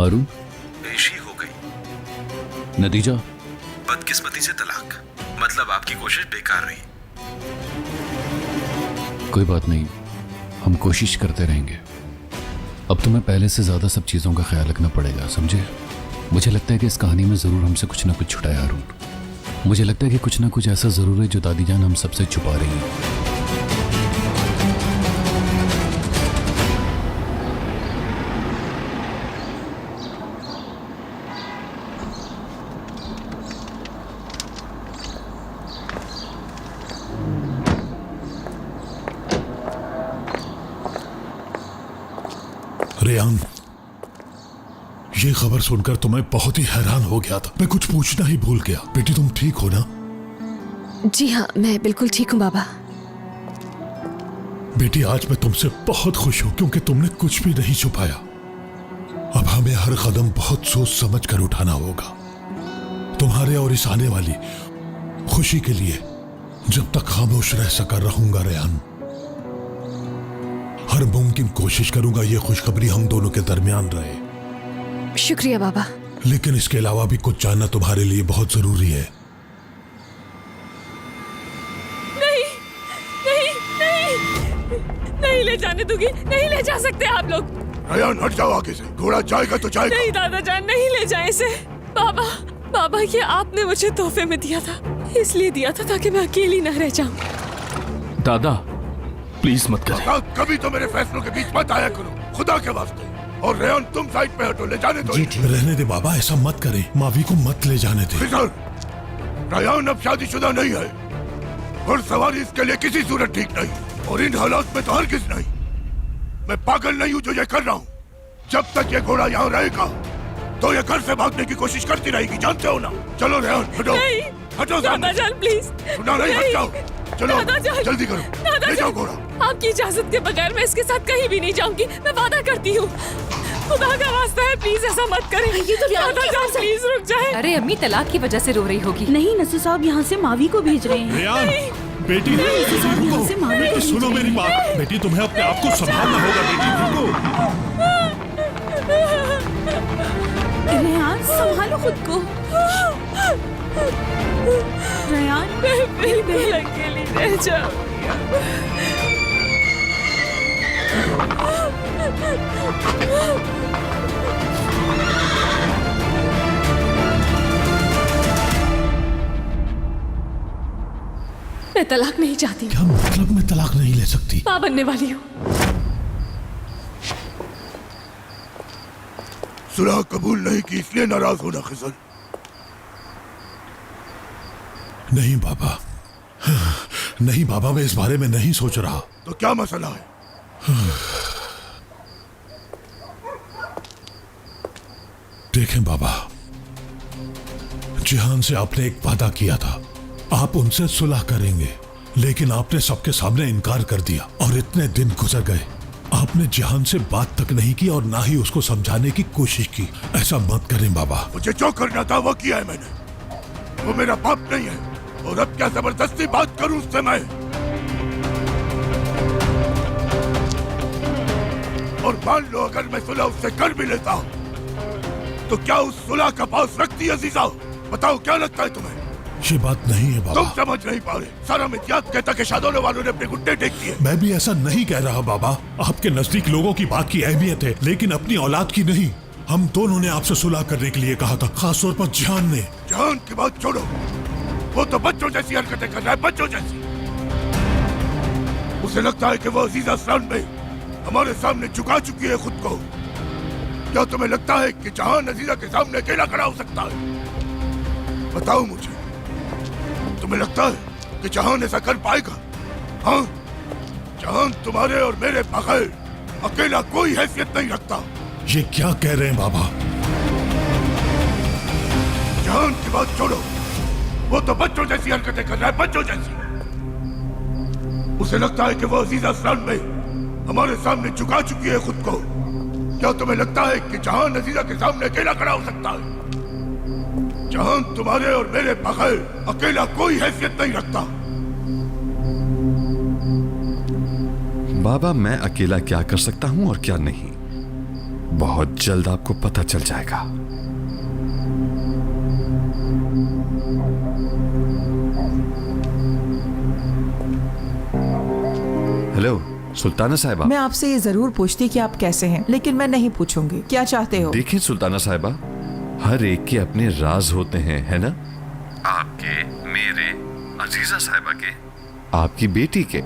हारून, पेशी हो गई। नतीजा? बदकिस्मती से तलाक। मतलब आपकी कोशिश बेकार रही। कोई बात नहीं, हम कोशिश करते रहेंगे। अब तुम्हें पहले से ज्यादा सब चीजों का ख्याल रखना पड़ेगा, समझे? मुझे लगता है कि इस कहानी में जरूर हमसे कुछ ना कुछ छुपा है हारून। मुझे लगता है कि कुछ ना कुछ ऐसा जरूर है जो दादी जान हम सबसे छुपा रही है। रेयान, ये खबर सुनकर तो मैं बहुत ही हैरान हो गया था। मैं कुछ पूछना ही भूल गया। बेटी तुम ठीक हो ना? जी हाँ, मैं बिल्कुल ठीक हूँ बाबा। बेटी आज मैं तुमसे बहुत खुश हूँ क्योंकि तुमने कुछ भी नहीं छुपाया। अब हमें हर कदम बहुत सोच समझ कर उठाना होगा, तुम्हारे और इस आने वाली खुशी के लिए। जब तक खामोश रह सका रहूंगा रेयान। हर मुमकिन कोशिश करूंगा ये खुशखबरी हम दोनों के दरमियान रहे। शुक्रिया बाबा। लेकिन इसके अलावा भी कुछ जानना तुम्हारे लिए बहुत जरूरी है। नहीं नहीं नहीं नहीं ले जाने दूंगी, नहीं ले जा सकते आप लोग। रेयान हट जाओ आगे से, घोड़ा जाएगा तो जाएगा। नहीं दादा जान, नहीं ले जाए इसे। बाबा बाबा, ये आपने मुझे तोहफे में दिया था, इसलिए दिया था ताकि मैं अकेली न रह जाऊं। दादा प्लीज मत करें। कभी तो मेरे फैसलों के बीच मत आया करो, खुदा के वास्ते। और रेयान तुम साइड पे हटो, ले जाने दो। रहने दे बाबा, ऐसा मत करे। मावी को मत ले जाने दे। रेयान अब शादीशुदा नहीं है और सवारी इसके लिए किसी सूरत ठीक नहीं। और इन हालात में तो हरगिज़ नहीं। मैं पागल नहीं हूँ जो ये कर रहा हूँ। जब तक ये घोड़ा यहाँ रहेगा तो ये घर से भागने की कोशिश करती रहेगी, जानते हो ना? चलो रेयान हटो, हटो दादा जान प्लीज। सुना नहीं, हट जाओ। चलो जल्दी करो, ले जाओ घोड़ा। आपकी इजाजत के बगैर मैं इसके साथ कहीं भी नहीं जाऊंगी, मैं वादा करती हूँ। खुदा का वास्ता है, प्लीज ऐसा मत करें। ये तो दादा जान प्लीज रुक जाए। अरे अम्मी तलाक की वजह से रो रही होगी। नहीं नसू साहब यहाँ से मावी को भेज रहे हैं। रेयान बेटी यहाँ से मावी को सुनो मेरी बात। बेटी तुम्हें अपने आप को संभालना होगा। बेटी रेयान संभालो खुद को। रेयान बिल्कुल अकेली रह जाऊंगी। मैं तलाक नहीं चाहती। क्या मतलब मैं तलाक नहीं ले सकती? मां बनने वाली हूँ। सुलह कबूल नहीं की इसलिए नाराज होना खिजल? नहीं बाबा, नहीं बाबा, मैं इस बारे में नहीं सोच रहा। तो क्या मसला है? देखें बाबा, जिहान से आपने एक वादा किया था, आप उनसे सुलह करेंगे, लेकिन आपने सबके सामने इनकार कर दिया और इतने दिन गुजर गए, आपने जिहान से बात तक नहीं की और ना ही उसको समझाने की कोशिश की। ऐसा मत करें बाबा। मुझे जो करना था वो किया है मैंने। वो मेरा बाप नहीं है और अब क्या जबरदस्ती बात करूं उससे मैं? और मान लो अगर मैं सुलह उससे कर भी लेता हूं तो क्या उस सुलह का पास रखती अजीजा? बताओ क्या लगता है तुम्हें? ये बात नहीं है बाबा। तुम समझ नहीं पा रहे। सारा मित्यात कहता कि शादोले वालों ने अपने घुटने टेक दिए। मैं भी ऐसा नहीं कह रहा बाबा। आपके नजदीक लोगों की बात की अहमियत है, लेकिन अपनी औलाद की नहीं। हम दोनों ने आपसे सुलह करने के लिए कहा था, खासतौर पर जिहान ने। जिहान की बात छोड़ो, वो तो बच्चों जैसी हरकतें कर रहा है, बच्चों जैसी। उसे लगता है कि वो अजीजा स्टैंड में हमारे सामने झुका चुकी है खुद को। क्या तुम्हें लगता है कि जहान अजीजा के सामने अकेला खड़ा हो सकता है? बताओ मुझे, तुम्हें लगता है कि जहान ऐसा कर पाएगा? हाँ, जहान तुम्हारे और मेरे बगैर अकेला कोई हैसियत नहीं रखता। ये क्या कह रहे हैं बाबा? जहान की बात छोड़ो, वो तो बच्चों जैसी हरकतें कर रहा है, बच्चों जैसी। उसे लगता है कि वो अजीजा स्टैंड में हमारे सामने झुका चुकी है खुद को। क्या तुम्हें लगता है कि जहान अजीजा के सामने अकेला खड़ा हो सकता है? जहान तुम्हारे और मेरे बगैर अकेला कोई हैसियत नहीं रखता। बाबा, मैं अकेला क्या कर सकता हूं और क्या नहीं, बहुत जल्द आपको पता चल जाएगा। हेलो सुल्ताना साहिबा। मैं आपसे ये जरूर पूछती कि आप कैसे हैं, लेकिन मैं नहीं पूछूंगी। क्या चाहते हो? देखिए सुल्ताना साहिबा, हर एक के अपने राज होते हैं, है ना? आपके, मेरे, अजीजा साहिबा के, आपकी बेटी के,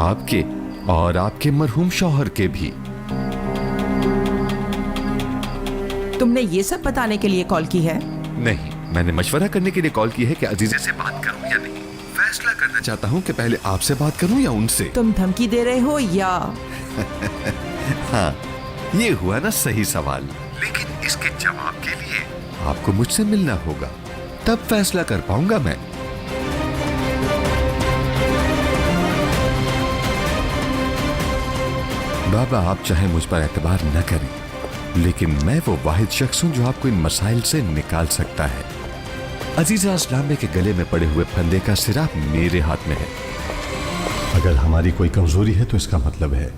आपके और आपके मरहूम शौहर के भी। तुमने ये सब बताने के लिए कॉल की है? नहीं, मैंने मशवरा करने के लिए कॉल की है कि अजीजे से बात करूं या नहीं। फैसला करना चाहता हूं कि पहले आपसे बात करूं या उनसे। तुम धमकी दे रहे हो या? हाँ, ये हुआ ना सही सवाल, लेकिन इसके जवाब के लिए आपको मुझसे मिलना होगा, तब फैसला कर पाऊंगा मैं। बाबा, आप चाहे मुझ पर एतबार न करें, लेकिन मैं वो वाहिद शख्स हूं जो आपको इन मसाइल से निकाल सकता है। अजीजा अस्लामे के गले में पड़े हुए फंदे का सिरा मेरे हाथ में है। अगर हमारी कोई कमजोरी है तो इसका मतलब है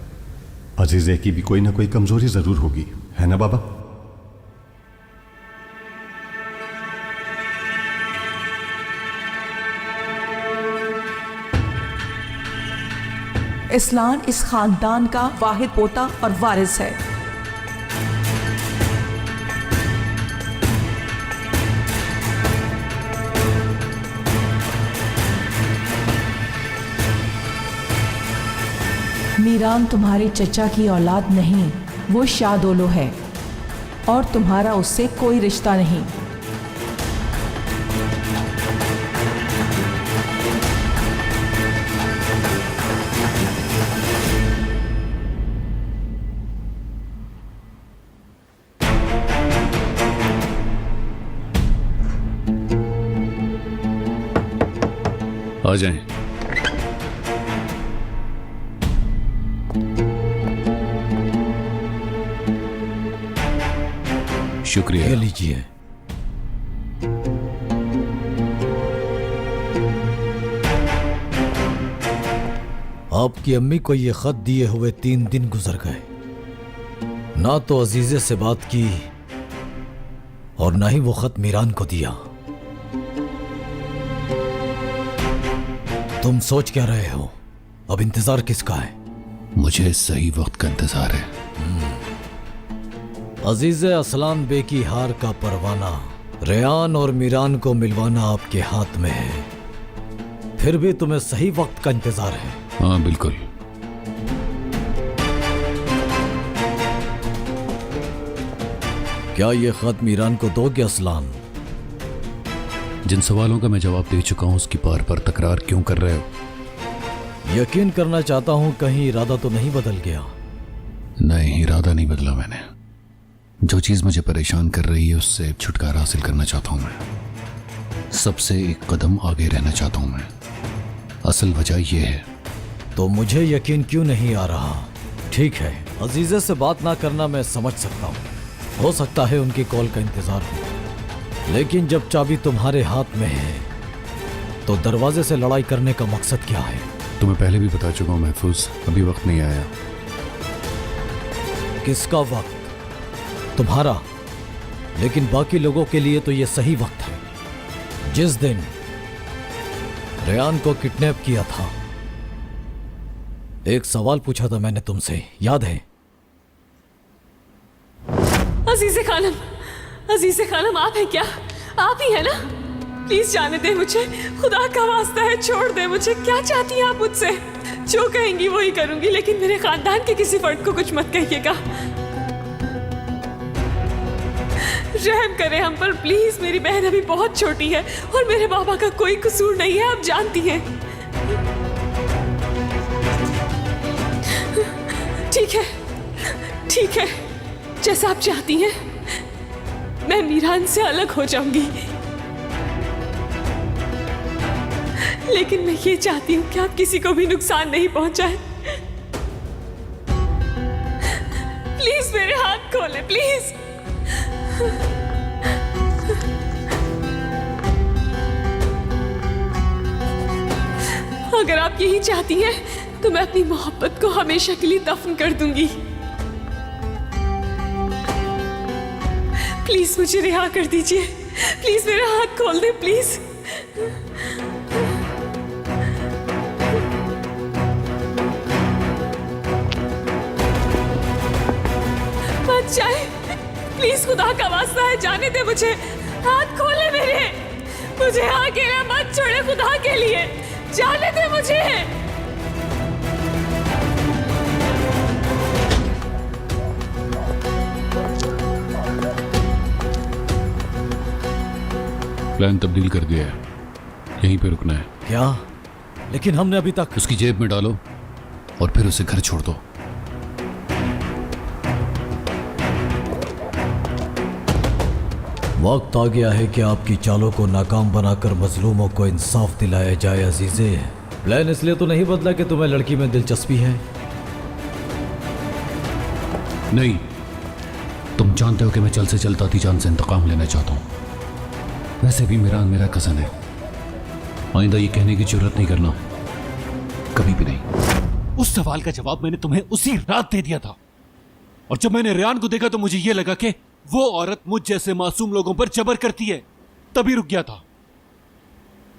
अजीजे की भी कोई ना कोई कमजोरी जरूर होगी, है ना बाबा? इस्लान इस खानदान का वाहिद पोता और वारिस है। मीरान तुम्हारे चचा की औलाद नहीं, वो शादोलो है और तुम्हारा उससे कोई रिश्ता नहीं। आ जाएं। शुक्रिया। लीजिए। आपकी अम्मी को ये खत दिए हुए 3 दिन गुजर गए, ना तो अजीजे से बात की और ना ही वो खत मीरान को दिया। तुम सोच क्या रहे हो? अब इंतजार किसका है? मुझे सही वक्त का इंतजार है। अजीज़े असलान बे की हार का परवाना रेयान और मीरान को मिलवाना आपके हाथ में है, फिर भी तुम्हें सही वक्त का इंतजार है। हाँ बिल्कुल। क्या ये खत मीरान को दोगे असलान? जिन सवालों का मैं जवाब दे चुका हूं उसकी बार बार तकरार क्यों कर रहे हो? यकीन करना चाहता हूं कहीं इरादा तो नहीं बदल गया। नहीं, इरादा नहीं बदला मैंने। जो चीज मुझे परेशान कर रही है उससे छुटकारा हासिल करना चाहता हूं मैं। सबसे एक कदम आगे रहना चाहता हूं मैं। असल वजह यह है। तो मुझे यकीन क्यों नहीं आ रहा? ठीक है, अजीजे से बात ना करना मैं समझ सकता हूं, हो सकता है उनकी कॉल का इंतजार हो, लेकिन जब चाबी तुम्हारे हाथ में है तो दरवाजे से लड़ाई करने का मकसद क्या है? तुम्हें पहले भी बता चुका हूं महफूज, अभी वक्त नहीं आया। किसका वक्त? तुम्हारा। लेकिन बाकी लोगों के लिए तो यह सही वक्त है। जिस दिन रेयान को किडनैप किया था, एक सवाल पूछा था मैंने तुमसे, याद है? अजीज़े खानम, अजीज़े खानम आप हैं क्या? आप ही है ना? प्लीज जाने दे मुझे, खुदा का वास्ता है, छोड़ दे मुझे। क्या चाहती हैं आप मुझसे? जो कहेंगी वही करूंगी, लेकिन मेरे खानदान के किसी फर्द को कुछ मत कहिएगा। रहम करें हम पर प्लीज। मेरी बहन अभी बहुत छोटी है और मेरे बाबा का कोई कसूर नहीं है, आप जानती हैं। ठीक है, ठीक है, जैसा आप चाहती हैं। मैं मीरान से अलग हो जाऊंगी, लेकिन मैं ये चाहती हूं कि आप किसी को भी नुकसान नहीं पहुंचाएं। प्लीज मेरे हाथ खोले, प्लीज। अगर आप यही चाहती हैं तो मैं अपनी मोहब्बत को हमेशा के लिए दफन कर दूंगी। प्लीज मुझे रिहा कर दीजिए, प्लीज मेरा हाथ खोल दे प्लीज। मत जाए प्लीज, खुदा का वास्ता है, जाने दे मुझे, हाथ खोले मेरे, मुझे अकेला मत छोड़े खुदा के लिए, जाने दे मुझे। प्लान तब्दील कर दिया है, यहीं पे रुकना है। क्या? लेकिन हमने अभी तक। उसकी जेब में डालो और फिर उसे घर छोड़ दो। वक्त आ गया है कि आपकी चालों को नाकाम बनाकर मजलूमों को इंसाफ दिलाया जाए अजीजे। प्लान इसलिए तो नहीं बदला कि तुम्हें लड़की में दिलचस्पी है? नहीं, तुम जानते हो कि मैं जल्द से जल्द दादी जान से इंतकाम लेना चाहता हूं। वैसे भी मीरान मेरा कजन है, आइंदा ये कहने की जरूरत नहीं करना, कभी भी नहीं। उस सवाल का जवाब मैंने तुम्हें उसी रात दे दिया था, और जब मैंने रेयान को देखा तो मुझे यह लगा कि वो औरत मुझ जैसे मासूम लोगों पर जबर करती है, तभी रुक गया था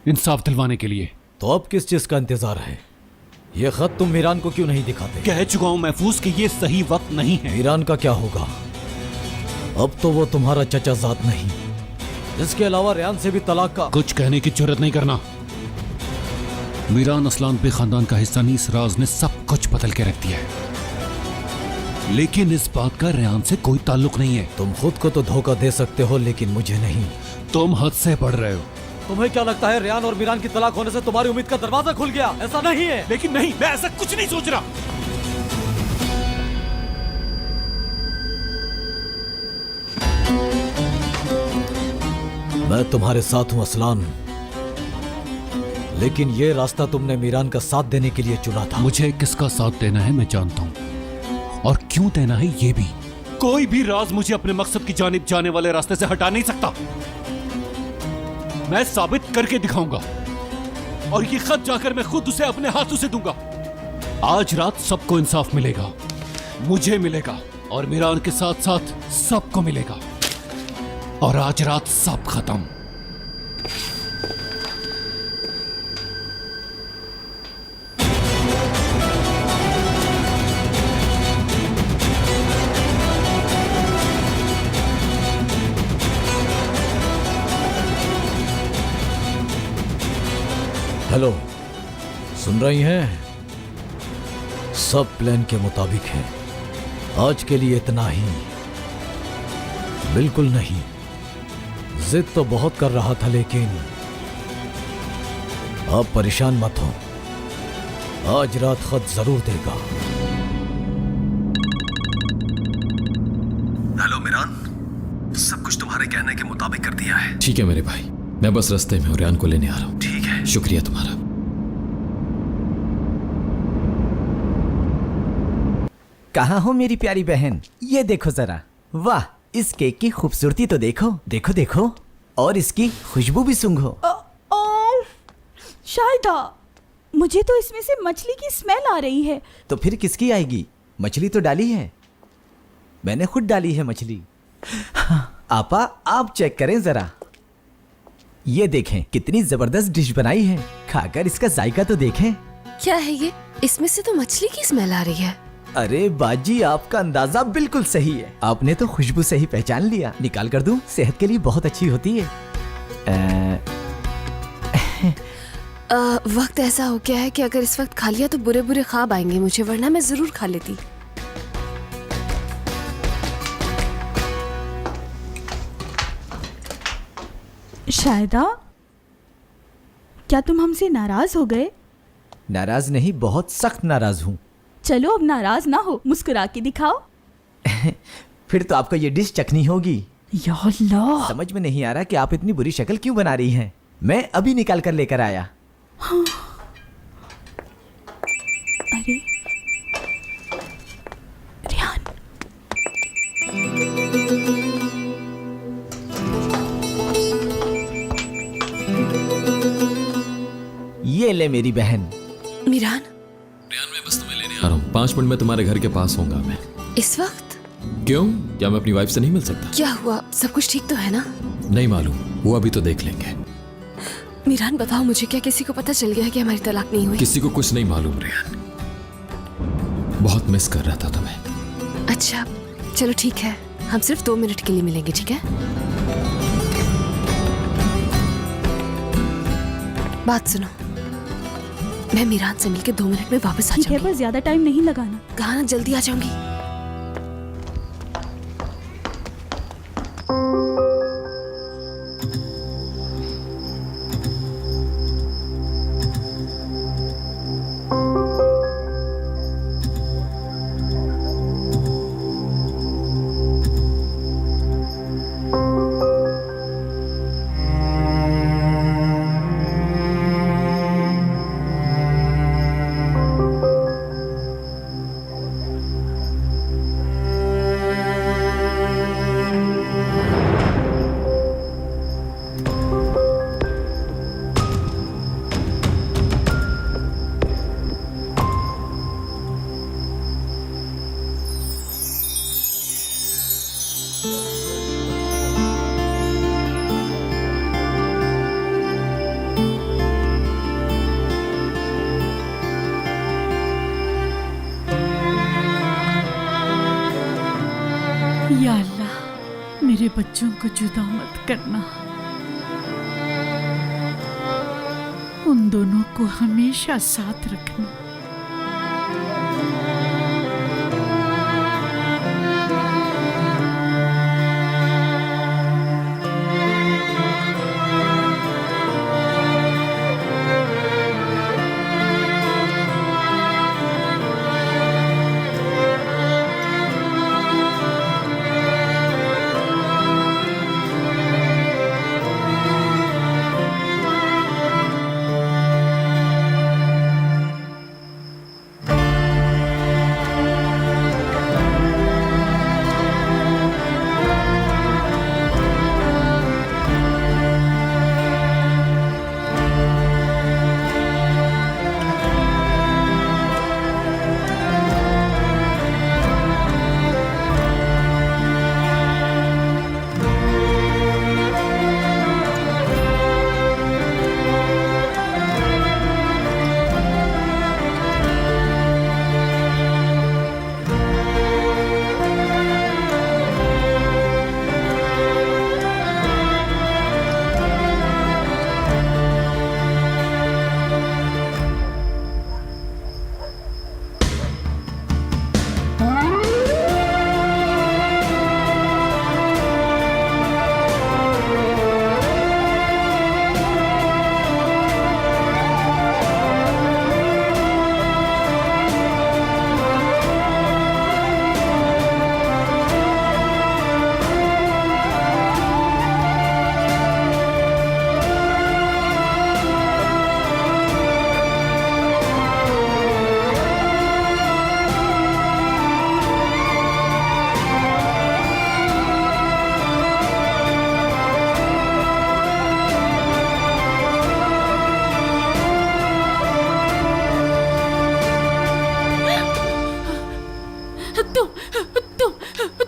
इंसाफ दिलवाने के लिए। तो अब किस चीज का इंतजार है? ये खत तुम मीरान को क्यों नहीं दिखाते? कह चुका हूं महफूज कि ये सही वक्त नहीं है। मीरान का क्या होगा? अब तो वो तुम्हारा चचा जात नहीं, इसके अलावा रेयान से भी तलाक का। कुछ कहने की जरूरत नहीं करना। मीरान असलान पे खानदान का हिस्सा नहीं, इस राज ने सब कुछ बदल के रख दिया है, लेकिन इस बात का रेयान से कोई ताल्लुक नहीं है। तुम खुद को तो धोखा दे सकते हो, लेकिन मुझे नहीं। तुम हद से बढ़ रहे हो। तुम्हें क्या लगता है रेयान और मीरान की तलाक होने से तुम्हारी उम्मीद का दरवाजा खुल गया? ऐसा नहीं है। लेकिन नहीं, मैं ऐसा कुछ नहीं सोच रहा। मैं तुम्हारे साथ हूं असलान, लेकिन ये रास्ता तुमने मीरान का साथ देने के लिए चुना था। मुझे किसका साथ देना है मैं जानता हूं, और क्यों देना है ये भी। कोई भी राज मुझे अपने मकसद की जानिब जाने वाले रास्ते से हटा नहीं सकता। मैं साबित करके दिखाऊंगा, और ये खत जाकर मैं खुद उसे अपने हाथों से दूंगा। आज रात सबको इंसाफ मिलेगा, मुझे मिलेगा, और मीरान के साथ साथ सबको मिलेगा, और आज रात सब खत्म। हेलो, सुन रही हैं? सब प्लान के मुताबिक है। आज के लिए इतना ही। बिल्कुल नहीं, जिद तो बहुत कर रहा था, लेकिन आप परेशान मत हो, आज रात खत जरूर देगा। हेलो मीरान, सब कुछ तुम्हारे कहने के मुताबिक कर दिया है। ठीक है मेरे भाई, मैं बस रास्ते में रेयान को लेने आ रहा हूँ। ठीक है, शुक्रिया तुम्हारा। कहाँ हो मेरी प्यारी बहन? ये देखो जरा, वाह, इस केक की खूबसूरती तो देखो, देखो देखो, और इसकी खुशबू भी सूंघो। शायदा, मुझे तो इसमें से मछली की स्मेल आ रही है। तो फिर किसकी आएगी? मछली तो डाली है, मैंने खुद डाली है मछली। आपा, आप चेक करें जरा, ये देखें कितनी जबरदस्त डिश बनाई है, खाकर इसका जायका तो देखें। क्या है ये? इसमें से तो मछली की स्मेल आ रही है। अरे बाजी, आपका अंदाजा बिल्कुल सही है, आपने तो खुशबू से ही पहचान लिया। निकाल कर दूं? सेहत के लिए बहुत अच्छी होती है। वक्त ऐसा हो गया है कि अगर इस वक्त खा लिया तो बुरे बुरे ख्वाब आएंगे मुझे, वरना मैं जरूर खा लेती। शायदा, क्या तुम हमसे नाराज हो गए? नाराज नहीं, बहुत सख्त नाराज हूँ। चलो अब नाराज ना हो, मुस्कुरा के दिखाओ। फिर तो आपको ये डिश चखनी होगी। या अल्लाह, समझ में नहीं आ रहा कि आप इतनी बुरी शक्ल क्यों बना रही हैं। मैं अभी निकाल कर लेकर आया। हाँ। अरे रेयान, ये ले मेरी बहन। मीरान, रेयान, मैं बस तुम्हें लेने आ रहा हूँ। 5 मिनट में तुम्हारे घर के पास होऊंगा मैं। इस वक्त? क्यों? क्या मैं अपनी वाइफ से नहीं मिल सकता? क्या हुआ? सब कुछ ठीक तो है ना? नहीं मालूम, वो अभी तो देख लेंगे। मीरान बताओ मुझे, क्या किसी को पता चल गया है कि हमारी तलाक नहीं हुई? किसी को कुछ नहीं मालूम रेहान। बहुत मिस कर रहा था तुम्हें। अच्छा चलो ठीक है, हम सिर्फ 2 मिनट के लिए मिलेंगे, ठीक है? बात सुनो, मैं मीरान से मिलके 2 मिनट में वापस आ ठीक है, जाऊंगी। बस ज्यादा टाइम नहीं लगाना। कहा ना जल्दी आ जाऊंगी। या अल्लाह, मेरे बच्चों को जुदा मत करना। उन दोनों को हमेशा साथ रखना।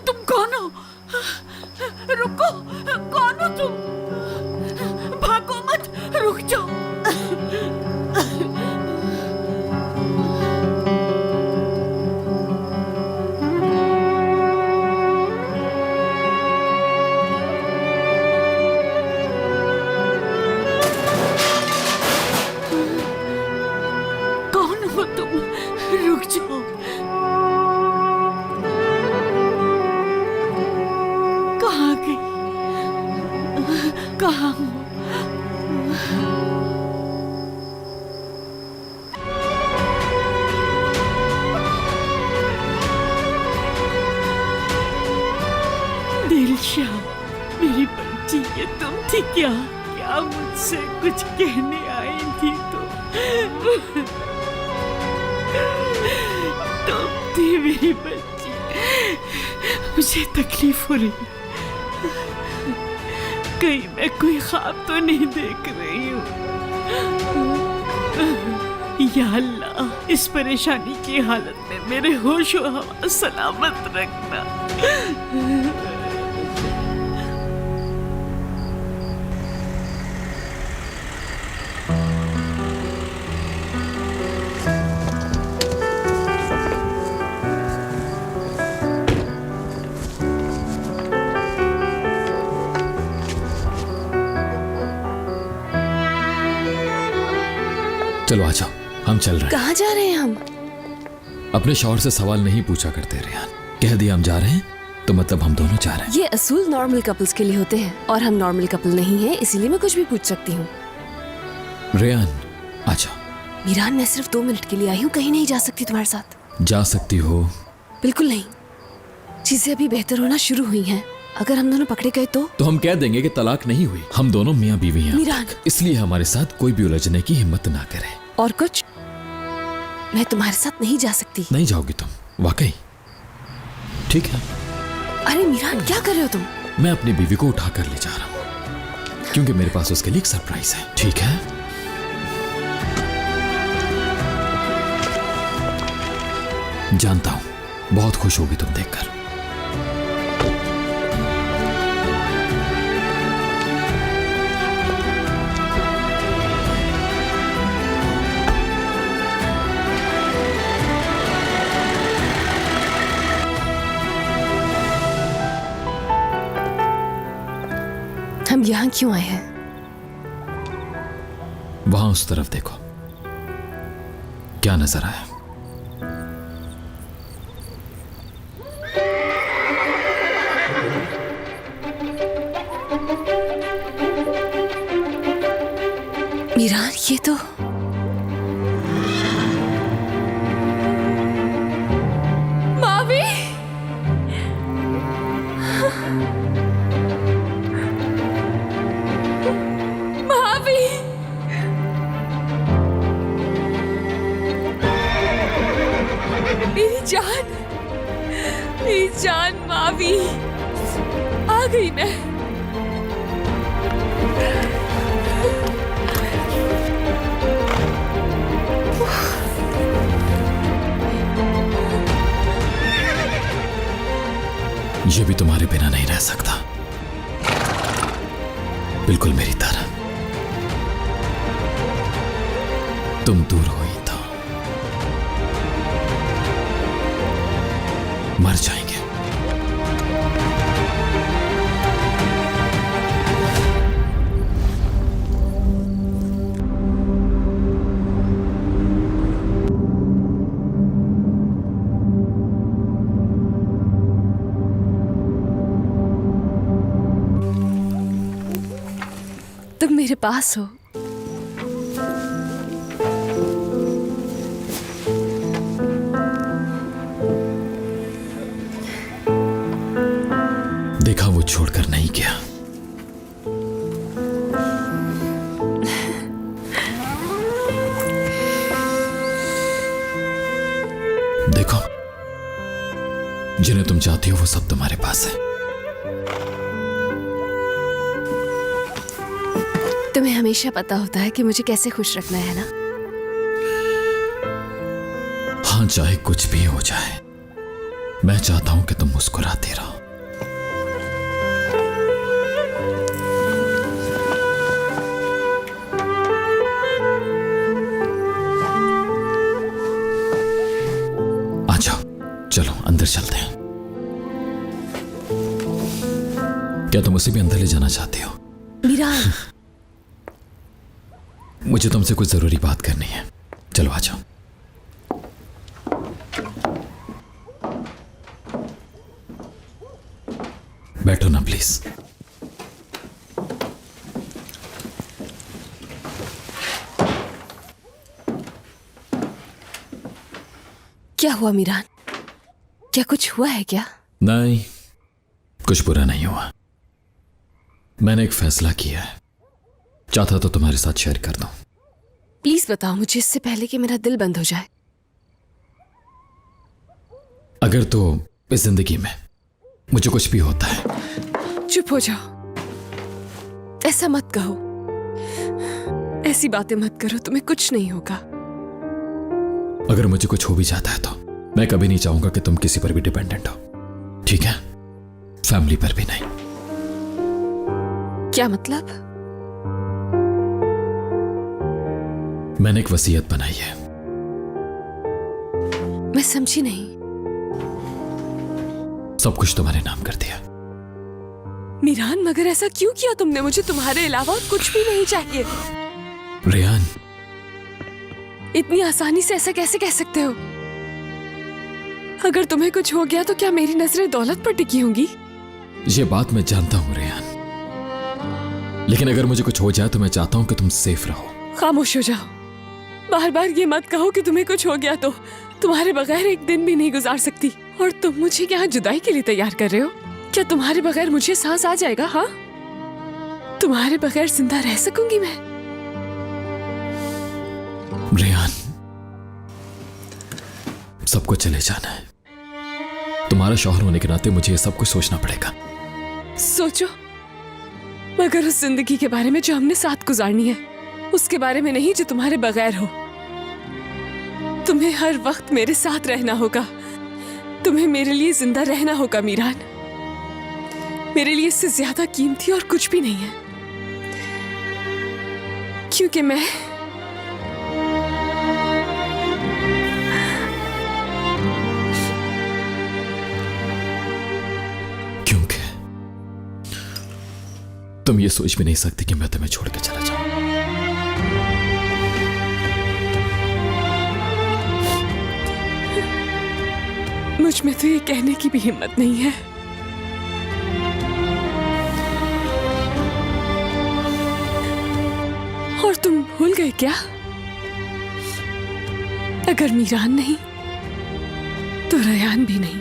तुम कौन हो? रुको, कौन हो तुम? भागो मत, रुक जाओ। कौन हो तुम? रुक जाओ। कहाँ गई? कहाँ हो? दिलशा, मेरी बच्ची, ये तुम थी क्या? क्या मुझसे कुछ कहने आई थी तुम थी मेरी बच्ची। मुझे तकलीफ हो रही, कहीं मैं कोई ख्वाब तो नहीं देख रही हूँ? या अल्लाह, इस परेशानी की हालत में मेरे होश व हवास सलामत रखना। चलो आ जाओ, हम चल रहे हैं। कहाँ जा रहे हैं हम? अपने शौहर से सवाल नहीं पूछा करते रेहान। कह दिया हम जा रहे हैं तो मतलब हम दोनों जा रहे हैं। ये असूल नॉर्मल कपल्स के लिए होते हैं और हम नॉर्मल कपल नहीं हैं, इसीलिए मैं कुछ भी पूछ सकती हूँ। रेहान आ जाओ। मीरान, मैं सिर्फ 2 मिनट के लिए आई हूँ, कहीं नहीं जा सकती तुम्हारे साथ। जा सकती हो। बिल्कुल नहीं, चीजें अभी बेहतर होना शुरू हुई हैं। अगर हम दोनों पकड़े गए तो हम कह देंगे कि तलाक नहीं हुई, हम दोनों मियाँ बीवी हैं। मीरान, इसलिए हमारे साथ कोई भी उलझने की हिम्मत ना करे। और कुछ? मैं तुम्हारे साथ नहीं जा सकती। नहीं जाओगी तुम? वाकई? ठीक है। अरे मीरान, क्या कर रहे हो तुम? मैं अपनी बीवी को उठा कर ले जा रहा हूँ क्योंकि मेरे पास उसके लिए एक सरप्राइज है। ठीक है? जानता हूँ बहुत खुश होगी तुम देखकर। हम यहाँ क्यों आए हैं? वहां उस तरफ देखो, क्या नजर आया? मीरान, ये तो मावी। मावी, मेरी जान मावी, आ गई मैं। ये भी तुम्हारे बिना नहीं रह सकता, बिल्कुल मेरी तरह। तुम दूर हो ही तो मर जाएंगे। तुम मेरे पास हो। देखा, वो छोड़कर नहीं गया। देखो, जिन्हें तुम चाहती हो वो सब तुम्हारे पास है। तुम्हें हमेशा पता होता है कि मुझे कैसे खुश रखना है ना? हाँ, चाहे कुछ भी हो जाए, मैं चाहता हूं कि तुम मुस्कुराती रहो। आ जाओ, चलो अंदर चलते हैं। क्या तुम उसे भी अंदर ले जाना चाहती हो? मीरान, मुझे तुमसे कुछ जरूरी बात करनी है। चलो आ जाओ। बैठो ना प्लीज। क्या हुआ मीरान? क्या कुछ हुआ है क्या? नहीं, कुछ बुरा नहीं हुआ। मैंने एक फैसला किया है, चाहता तो तुम्हारे साथ शेयर कर दूं। प्लीज बताओ मुझे, इससे पहले कि मेरा दिल बंद हो जाए। अगर तो इस जिंदगी में मुझे कुछ भी होता है। चुप हो जाओ, ऐसा मत कहो, ऐसी बातें मत करो, तुम्हें कुछ नहीं होगा। अगर मुझे कुछ हो भी जाता है तो मैं कभी नहीं चाहूंगा कि तुम किसी पर भी डिपेंडेंट हो, ठीक है? फैमिली पर भी नहीं। क्या मतलब? मैंने एक वसीयत बनाई है। मैं समझी नहीं। सब कुछ तुम्हारे नाम कर दिया। मीरान, मगर ऐसा क्यों किया तुमने? मुझे तुम्हारे अलावा और कुछ भी नहीं चाहिए। रेहान, इतनी आसानी से ऐसा कैसे कह सकते हो? अगर तुम्हें कुछ हो गया तो क्या मेरी नजरें दौलत पर टिकी होंगी? ये बात मैं जानता हूं रेहान, लेकिन अगर मुझे कुछ हो जाए तो मैं चाहता हूं कि तुम सेफ रहो। खामोश हो जाओ। बार बार ये मत कहो कि तुम्हें कुछ हो गया तो तुम्हारे बगैर एक दिन भी नहीं गुजार सकती। और तुम मुझे यहाँ जुदाई के लिए तैयार कर रहे हो? क्या तुम्हारे बगैर मुझे सांस आ जाएगा? हाँ, तुम्हारे बगैर जिंदा रह सकूंगी मैं? रेहान, सबको चले जाना है। तुम्हारा शौहर होने के नाते मुझे ये सब कुछ सोचना पड़ेगा। सोचो, मगर उस जिंदगी के बारे में जो हमने साथ गुजारनी है, उसके बारे में नहीं जो तुम्हारे बगैर हो। तुम्हें हर वक्त मेरे साथ रहना होगा। तुम्हें मेरे लिए जिंदा रहना होगा मीरान। मेरे लिए इससे ज्यादा कीमती और कुछ भी नहीं है, क्योंकि मैं तुम ये सोच भी नहीं सकती कि मैं तुम्हें छोड़ के चला जाऊं। मुझ में तो ये कहने की भी हिम्मत नहीं है। और तुम भूल गए क्या? अगर मीरान नहीं तो रेहान भी नहीं।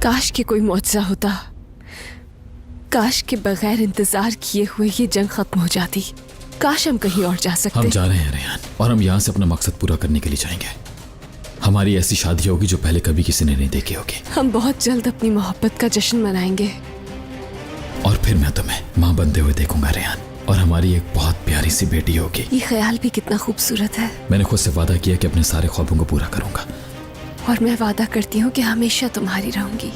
काश के कोई मुआवजा होता। काश के बगैर इंतजार किए हुए ये जंग खत्म हो जाती। काश हम कहीं और जा सकते। हम जा रहे हैं रेहान, और हम यहाँ से अपना मकसद पूरा करने के लिए जाएंगे। हमारी ऐसी शादी होगी जो पहले कभी किसी ने नहीं देखी होगी। हम बहुत जल्द अपनी मोहब्बत का जश्न मनाएंगे। और फिर मैं तुम्हें माँ बनते हुए देखूंगा रेहान, और हमारी एक बहुत प्यारी सी बेटी होगी। ये ख्याल भी कितना खूबसूरत है। मैंने खुद से वादा किया कि अपने सारे ख्वाबों को पूरा करूंगा। और मैं वादा करती हूँ कि हमेशा तुम्हारी रहूंगी।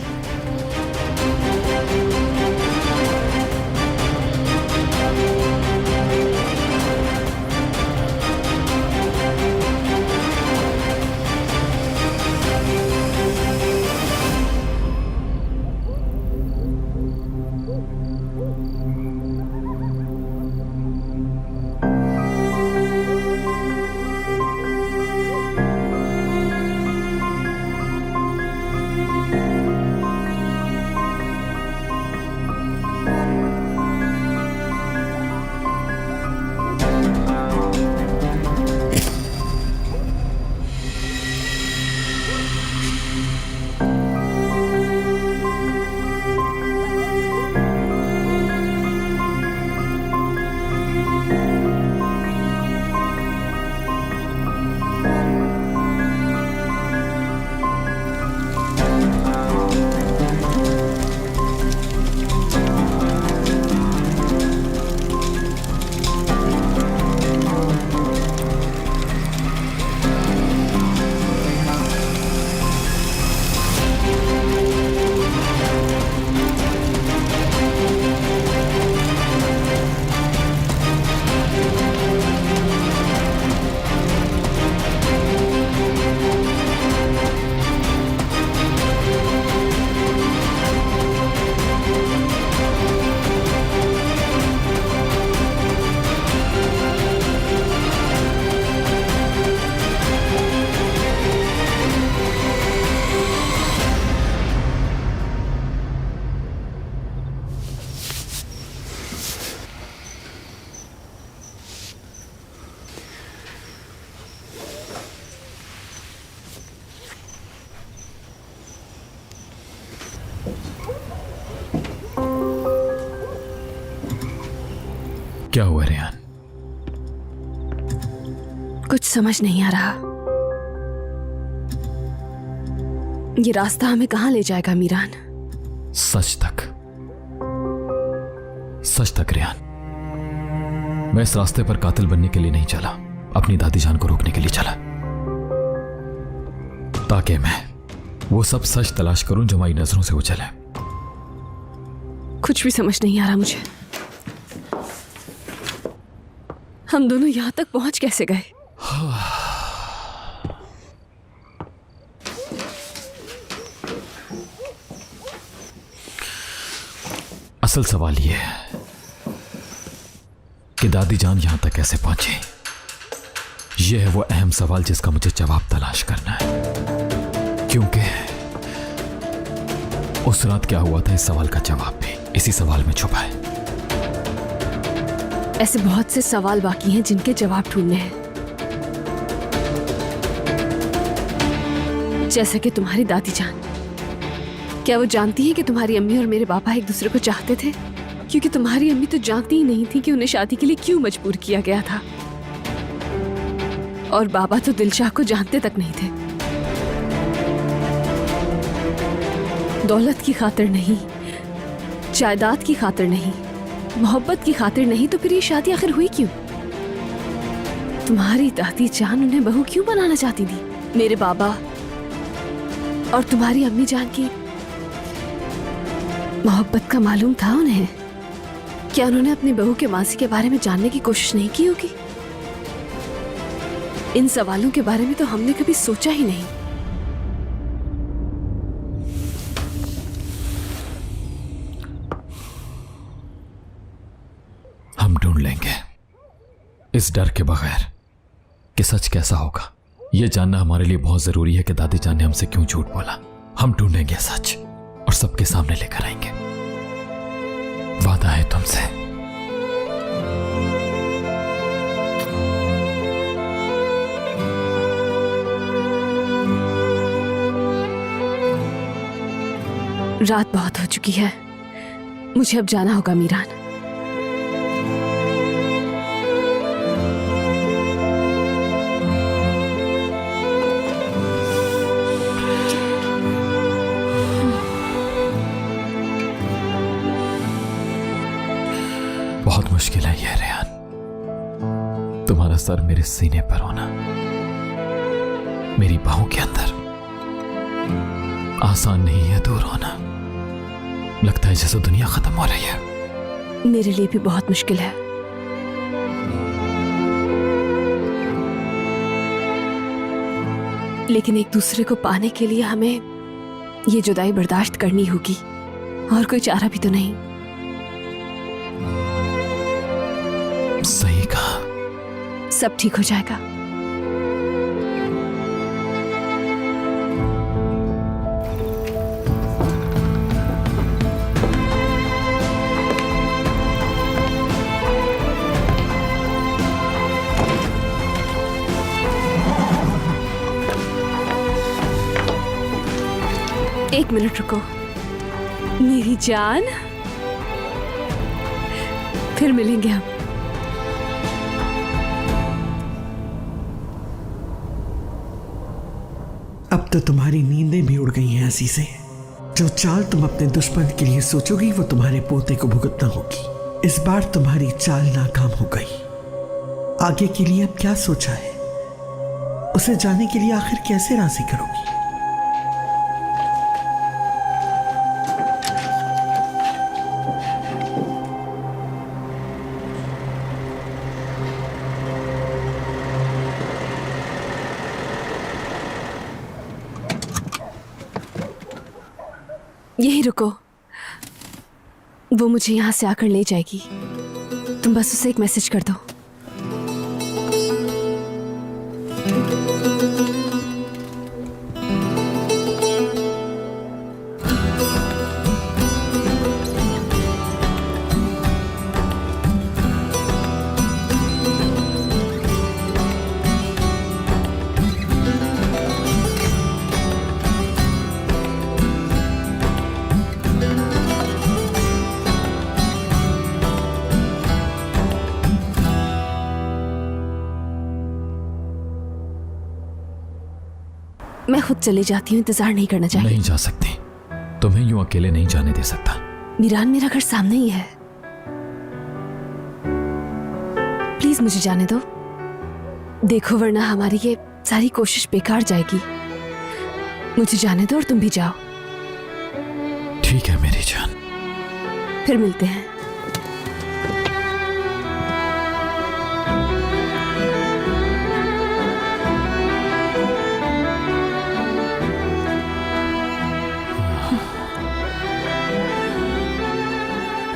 कुछ समझ नहीं आ रहा। ये रास्ता हमें कहां ले जाएगा मीरान? सच तक, सच तक रेहान। मैं इस रास्ते पर कातिल बनने के लिए नहीं चला, अपनी दादी जान को रोकने के लिए चला, ताकि मैं वो सब सच तलाश करूं जो हमारी नजरों से उछल है। कुछ भी समझ नहीं आ रहा मुझे। हम दोनों यहां तक पहुंच कैसे गए? असल सवाल यह है कि दादी जान यहां तक कैसे पहुंची। यह है वो अहम सवाल जिसका मुझे जवाब तलाश करना है, क्योंकि उस रात क्या हुआ था, इस सवाल का जवाब भी इसी सवाल में छुपा है। ऐसे बहुत से सवाल बाकी हैं जिनके जवाब ढूंढने हैं। जैसे कि तुम्हारी दादी जान, क्या वो जानती है कि तुम्हारी अम्मी और मेरे पापा एक दूसरे को चाहते थे? क्योंकि तुम्हारी अम्मी तो जानती ही नहीं थी कि उन्हें शादी के लिए क्यों मजबूर किया गया था, और बाबा तो दिलशाह को जानते तक नहीं थे। दौलत की खातिर नहीं, जायदाद की खातिर नहीं, मोहब्बत की खातिर नहीं, तो फिर ये शादी आखिर हुई क्यों? तुम्हारी दादी जान उन्हें बहू क्यों बनाना चाहती थी? मेरे बाबा और तुम्हारी अम्मी जान की मोहब्बत का मालूम था उन्हें? क्या उन्होंने अपनी बहू के मासी के बारे में जानने की कोशिश नहीं की होगी? इन सवालों के बारे में तो हमने कभी सोचा ही नहीं। हम ढूंढ लेंगे, इस डर के बगैर कि सच कैसा होगा। यह जानना हमारे लिए बहुत जरूरी है कि दादी जान ने हमसे क्यों झूठ बोला। हम ढूंढेंगे सच और सबके सामने लेकर आएंगे। वादा है तुमसे। रात बहुत हो चुकी है, मुझे अब जाना होगा मीरान। बहुत मुश्किल है ये रेहान, तुम्हारा सर मेरे सीने पर होना, मेरी बाहों के अंदर। आसान नहीं है दूर होना, लगता है जैसे दुनिया खत्म हो रही है। मेरे लिए भी बहुत मुश्किल है। लेकिन एक दूसरे को पाने के लिए हमें ये जुदाई बर्दाश्त करनी होगी, और कोई चारा भी तो नहीं। सही कहा। सब ठीक हो जाएगा। एक मिनट रुको मेरी जान, फिर मिलेंगे हम। अब तो तुम्हारी नींदें भी उड़ गई हैं हंसी से। जो चाल तुम अपने दुश्मन के लिए सोचोगी वो तुम्हारे पोते को भुगतना होगी। इस बार तुम्हारी चाल नाकाम हो गई। आगे के लिए अब क्या सोचा है? उसे जाने के लिए आखिर कैसे राजी करोगी? यहीं रुको, वो मुझे यहां से आकर ले जाएगी। तुम बस उसे एक मैसेज कर दो। मैं खुद चली जाती हूँ, इंतजार नहीं करना चाहिए। नहीं जा सकती, तुम्हें यूं अकेले नहीं जाने दे सकता। मीरान, मेरा घर सामने ही है, प्लीज मुझे जाने दो। देखो वरना हमारी ये सारी कोशिश बेकार जाएगी। मुझे जाने दो और तुम भी जाओ। ठीक है मेरी जान, फिर मिलते हैं।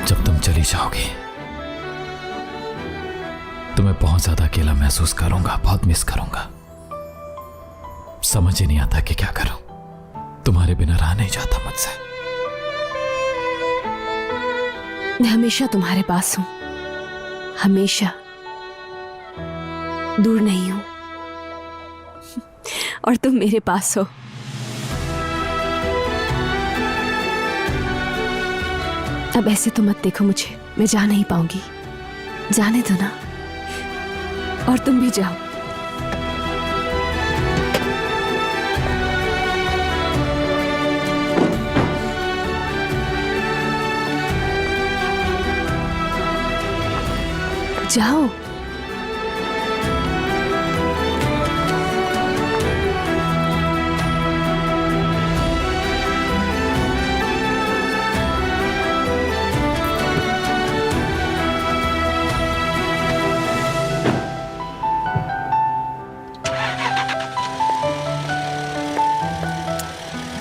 जब तुम चली जाओगी तो मैं बहुत ज्यादा अकेला महसूस करूंगा, बहुत मिस करूंगा। समझ ही नहीं आता कि क्या करूं। तुम्हारे बिना रहा नहीं जाता मुझसे। मैं हमेशा तुम्हारे पास हूं, हमेशा, दूर नहीं हूं। और तुम मेरे पास हो। अब ऐसे तो मत देखो मुझे, मैं जा नहीं पाऊंगी। जाने दो ना, और तुम भी जाओ। जाओ।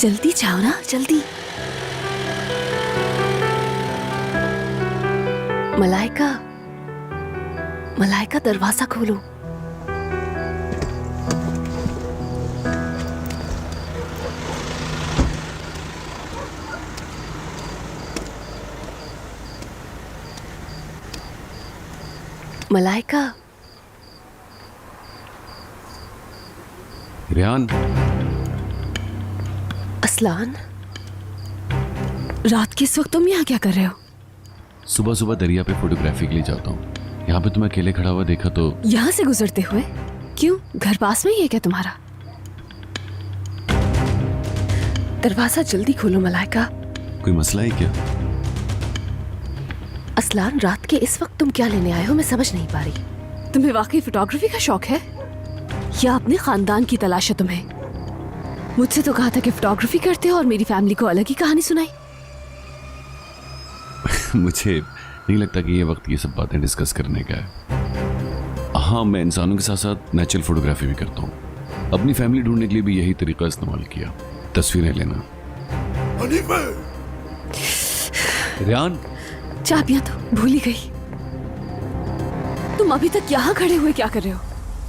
जल्दी जाओ ना, जल्दी। मलाइका, मलाइका दरवाजा खोलो। मलाइका। रेहान। असलान, रात के इस वक्त तुम यहाँ क्या कर रहे हो? सुबह सुबह दरिया पे फोटोग्राफी के लिए जाता हूँ। यहाँ पे तुम्हें अकेले खड़ा हुआ देखा तो। यहाँ से गुजरते हुए? क्यों, घर पास में ही है क्या तुम्हारा? दरवाजा जल्दी खोलो मलाइका। कोई मसला है क्या? असलान, रात के इस वक्त तुम क्या लेने आए हो, मैं समझ नहीं पा रही। तुम्हें वाकई फोटोग्राफी का शौक है या अपने खानदान की तलाश है तुम्हें? मुझसे तो कहा था कि फोटोग्राफी करते हो और मेरी फैमिली को अलग ही कहानी सुनाई। मुझे नहीं लगता कि ये वक्त ये सब बातें डिस्कस करने का है। हाँ, मैं इंसानों के साथ साथ नेचुरल फोटोग्राफी भी करता हूँ। अपनी फैमिली ढूंढने के लिए भी यही तरीका इस्तेमाल किया, तस्वीरें लेना। रेहान, चाबियां तो भूल ही गई। तुम अभी तक यहाँ खड़े हुए क्या कर रहे हो?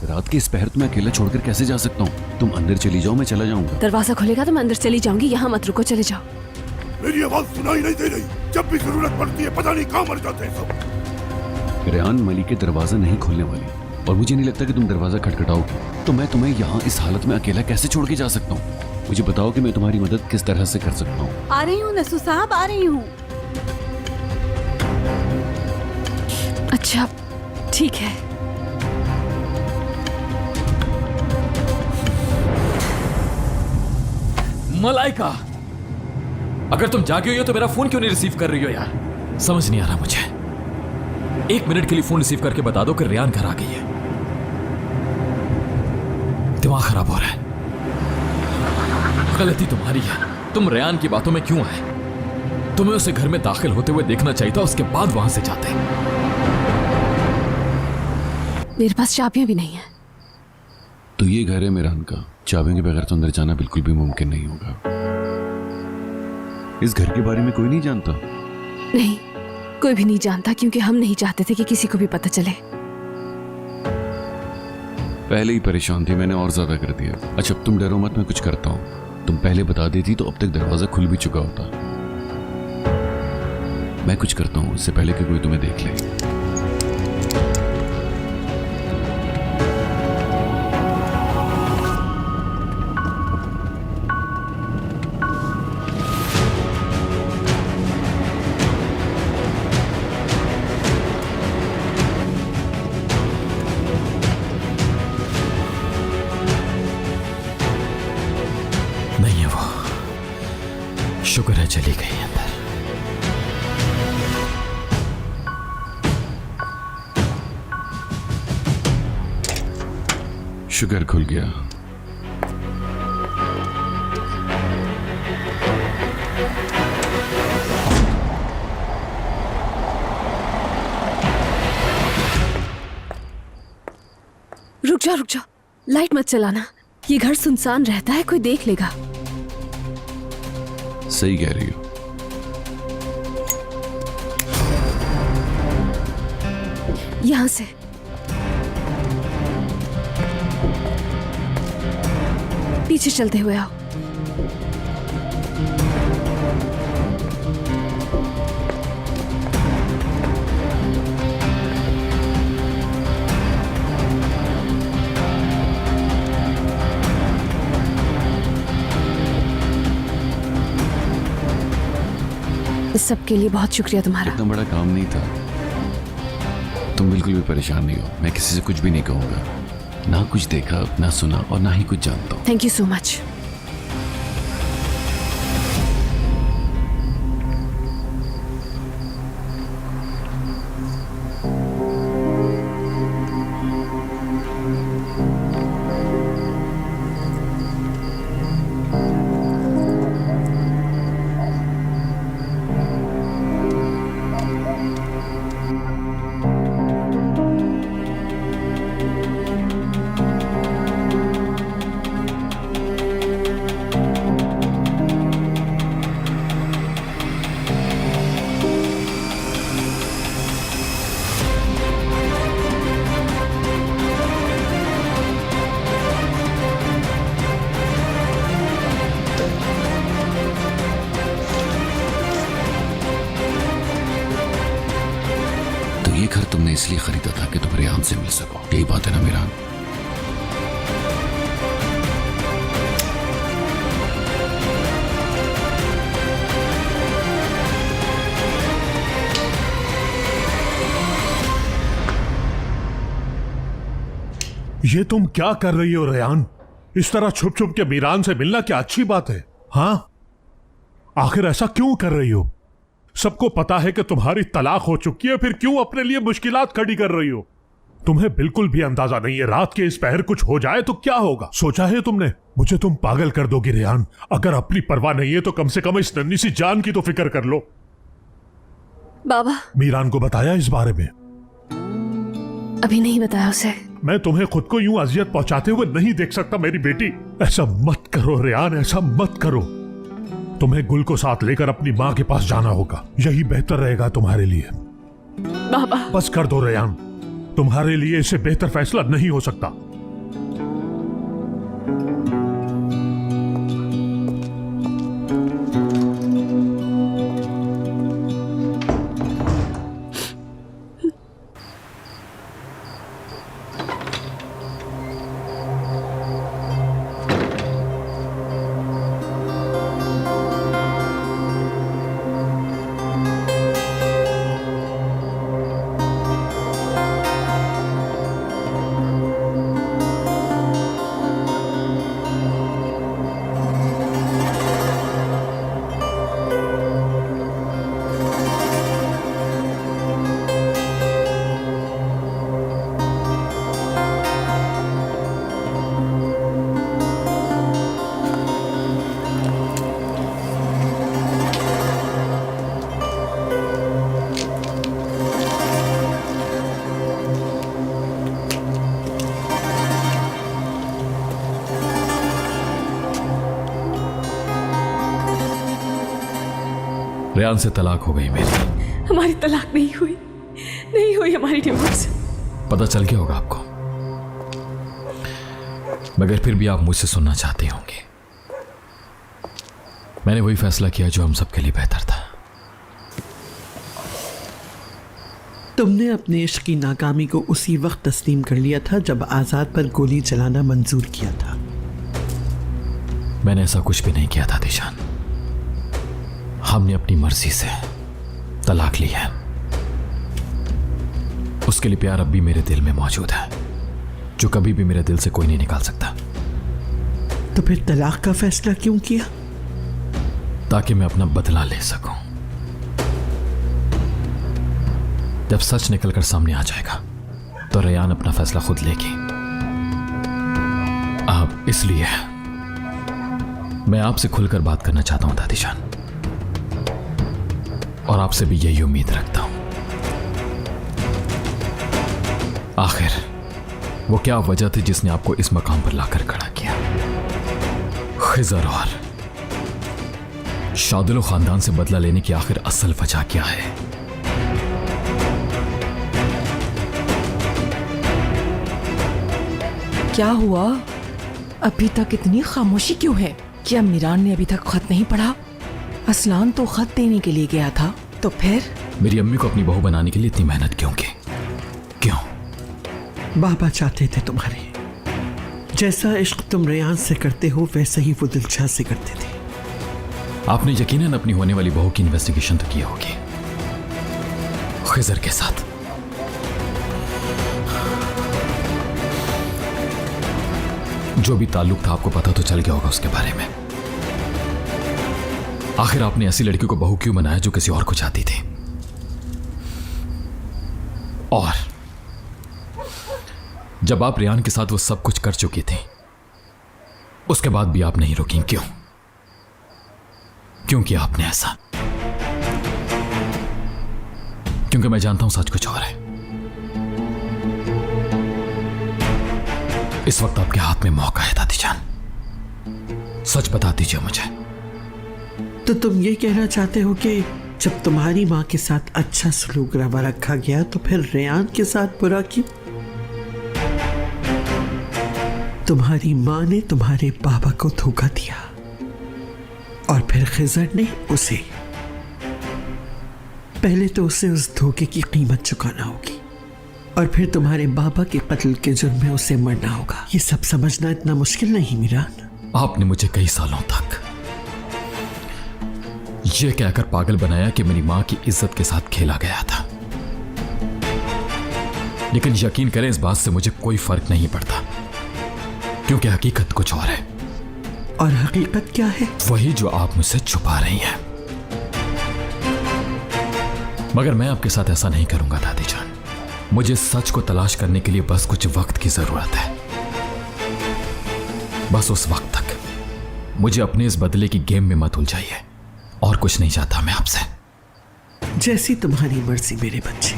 रात के इस पहर तुम्हें अकेला छोड़कर कैसे जा सकता हूँ? तुम अंदर चली जाओ, मैं चला जाऊंगा। दरवाजा खुलेगा तो मैं अंदर चली जाऊंगी, यहाँ मत रुको, चले जाओ। मेरी आवाज सुनाई नहीं दे रही। जब भी जरूरत पड़ती है पता नहीं कहाँ मर जाते हैं सब। रेहान, मलिक के दरवाजा नहीं खोलने वाली और मुझे नहीं लगता कि तुम दरवाजा खटखटाओगे। तो मैं तुम्हें यहाँ इस हालत में अकेला कैसे छोड़ के जा सकता हूँ? मुझे बताओ कि मैं तुम्हारी मदद किस तरह से कर सकता हूँ। आ रही हूँ नसू साहब, आ रही हूँ। अच्छा ठीक है। मलाइका, अगर तुम जागी हुई हो तो मेरा फोन क्यों नहीं रिसीव कर रही हो यार? समझ नहीं आ रहा मुझे। 1 मिनट के लिए फोन रिसीव करके बता दो कि रेहान घर आ गई है। दिमाग खराब हो रहा है। गलती तुम्हारी है। तुम रेहान की बातों में क्यों आए? तुम्हें उसे घर में दाखिल होते हुए देखना चाहिए था, उसके बाद वहां से जाते। मेरे पास चाबियां भी नहीं है। तो ये घर है मेरान का। चाबियों के बगैर तो अंदर जाना बिल्कुल भी मुमकिन नहीं होगा। इस घर के बारे में कोई नहीं जानता? नहीं, कोई भी नहीं जानता, क्योंकि हम नहीं चाहते थे कि किसी को भी पता चले। पहले ही परेशान थी, मैंने और ज्यादा कर दिया। अच्छा तुम डरो मत, मैं कुछ करता हूँ। तुम पहले बता देती तो अब तक दरवाजा खुल भी चुका होता। मैं कुछ करता हूँ उससे पहले कि कोई तुम्हें देख ले। शुक्र है चली गई अंदर। शुगर खुल गया। रुक जा, लाइट मत चलाना। ये घर सुनसान रहता है, कोई देख लेगा। सही कह रही हो। यहां से पीछे चलते हुए आओ। इस सब के लिए बहुत शुक्रिया तुम्हारा। इतना बड़ा काम नहीं था। तुम बिल्कुल भी परेशान नहीं हो। मैं किसी से कुछ भी नहीं कहूंगा। ना कुछ देखा, ना सुना और ना ही कुछ जानता हूं। Thank you so much. ये घर तुमने इसलिए खरीदा था कि तुम रेहान से मिल सको। यही बात है ना मीरान? ये तुम क्या कर रही हो रेहान? इस तरह छुप छुप के मीरान से मिलना क्या अच्छी बात है? हाँ, आखिर ऐसा क्यों कर रही हो? सबको पता है कि तुम्हारी तलाक हो चुकी है, फिर क्यों अपने लिए मुश्किलात खड़ी कर रही हो? तुम्हें बिल्कुल भी अंदाजा नहीं है रात के इस पहर कुछ हो जाए तो क्या होगा? सोचा है तुमने? मुझे तुम पागल कर दोगी रेहान। अगर अपनी परवाह नहीं है तो कम से कम इस नन्ही सी जान की तो फिक्र कर लो। बाबा, मीरान को बताया इस बारे में? अभी नहीं बताया उसे। मैं तुम्हें खुद को यूं अजियत पहुंचाते हुए नहीं देख सकता मेरी बेटी। ऐसा मत करो रेहान, ऐसा मत करो। तुम्हें गुल को साथ लेकर अपनी माँ के पास जाना होगा। यही बेहतर रहेगा तुम्हारे लिए। बाबा, बस कर दो रेहान। तुम्हारे लिए इससे बेहतर फैसला नहीं हो सकता। रेहान से तलाक हो गई मेरी। हमारी तलाक नहीं हुई हमारी डिवोर्स। पता चल गया होगा आपको, मगर फिर भी आप मुझसे सुनना चाहते होंगे। मैंने वही फैसला किया जो हम सबके लिए बेहतर था। तुमने अपने इश्क की नाकामी को उसी वक्त तस्लीम कर लिया था जब आजाद पर गोली चलाना मंजूर किया था। मैंने ऐसा कुछ भी नहीं किया था दिशान। हमने अपनी मर्जी से तलाक ली है। उसके लिए प्यार अब भी मेरे दिल में मौजूद है, जो कभी भी मेरे दिल से कोई नहीं निकाल सकता। तो फिर तलाक का फैसला क्यों किया? ताकि मैं अपना बदला ले सकूं। जब सच निकलकर सामने आ जाएगा तो रेयान अपना फैसला खुद लेगी। आप इसलिए मैं आपसे खुलकर बात करना चाहता हूं दादी जान, और आपसे भी यही उम्मीद रखता हूं। आखिर वो क्या वजह थी जिसने आपको इस मकाम पर लाकर खड़ा किया? खिजर और शादुल खानदान से बदला लेने की आखिर असल वजह क्या है? क्या हुआ? अभी तक इतनी खामोशी क्यों है? क्या मीरान ने अभी तक खत नहीं पढ़ा? असलान तो खत देने के लिए गया था, तो फिर? मेरी अम्मी को अपनी बहू बनाने के लिए इतनी मेहनत क्यों की? क्यों? बाबा चाहते थे तुम्हारे जैसा इश्क तुम रेयान से करते हो वैसा ही वो दिलशाद से करते थे। आपने यकीनन अपनी होने वाली बहू की इन्वेस्टिगेशन तो की होगी खिजर के साथ। जो भी ताल्लुक था आपको पता तो चल गया होगा उसके बारे में। आखिर आपने ऐसी लड़की को बहू क्यों बनाया जो किसी और को चाहती थी? और जब आप रेयान के साथ वो सब कुछ कर चुकी थी उसके बाद भी आप नहीं रुकी, क्यों? क्यों किया आपने ऐसा? क्योंकि मैं जानता हूं सच कुछ और है। इस वक्त आपके हाथ में मौका है दादी जान, सच बता दीजिए मुझे। तो तुम ये कहना चाहते हो कि जब तुम्हारी माँ के साथ अच्छा सलूक रवा रखा गया तो फिर रेयान के साथ बुरा क्यों? तुम्हारी माँ ने तुम्हारे बाबा को धोखा दिया और फिर खिजर ने उसे। पहले तो उसे उस धोखे की कीमत चुकाना होगी और फिर तुम्हारे बाबा के कत्ल के जुर्म में उसे मरना होगा। ये सब समझना इतना मुश्किल नहीं मीरान। आपने मुझे कई सालों तक यह कहकर पागल बनाया कि मेरी मां की इज्जत के साथ खेला गया था, लेकिन यकीन करें इस बात से मुझे कोई फर्क नहीं पड़ता, क्योंकि हकीकत कुछ और है। और हकीकत क्या है? वही जो आप मुझसे छुपा रही हैं। मगर मैं आपके साथ ऐसा नहीं करूंगा दादी जान। मुझे सच को तलाश करने के लिए बस कुछ वक्त की जरूरत है। बस उस वक्त तक मुझे अपने इस बदले की गेम में मत उलझाइए, और कुछ नहीं चाहता मैं आपसे। जैसी तुम्हारी मर्जी मेरे बच्चे।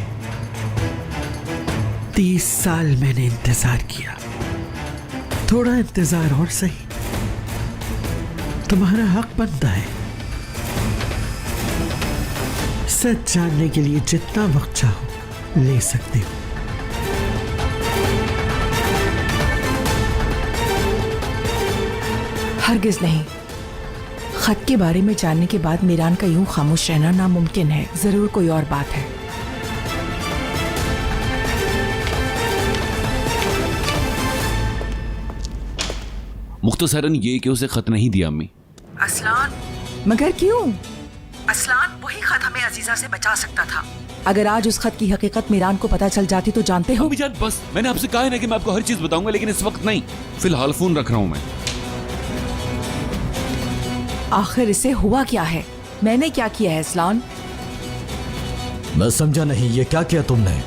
30 साल मैंने इंतजार किया, थोड़ा इंतजार और सही, तुम्हारा हक बनता है। सच जानने के लिए जितना वक्त चाहो ले सकते हो। हरगिज नहीं। खत के बारे में जानने के बाद मीरान का यूं खामोश रहना नामुमकिन है। जरूर कोई और बात है। मुख्तसरन ये कि उसे खत नहीं दिया अम्मी। असलान। मगर क्यों? असलान वही खत हमें अजीजा से बचा सकता था। अगर आज उस खत की हकीकत मीरान को पता चल जाती तो जानते हो। अम्मी जान बस, मैंने आपसे कहा है ना कि मैं आपको हर चीज बताऊंगा, लेकिन इस वक्त नहीं। फिलहाल फोन रख रहा हूं मैं। आखिर इसे हुआ क्या है? मैंने क्या किया है असलान? मैं समझा नहीं, ये क्या किया तुमने?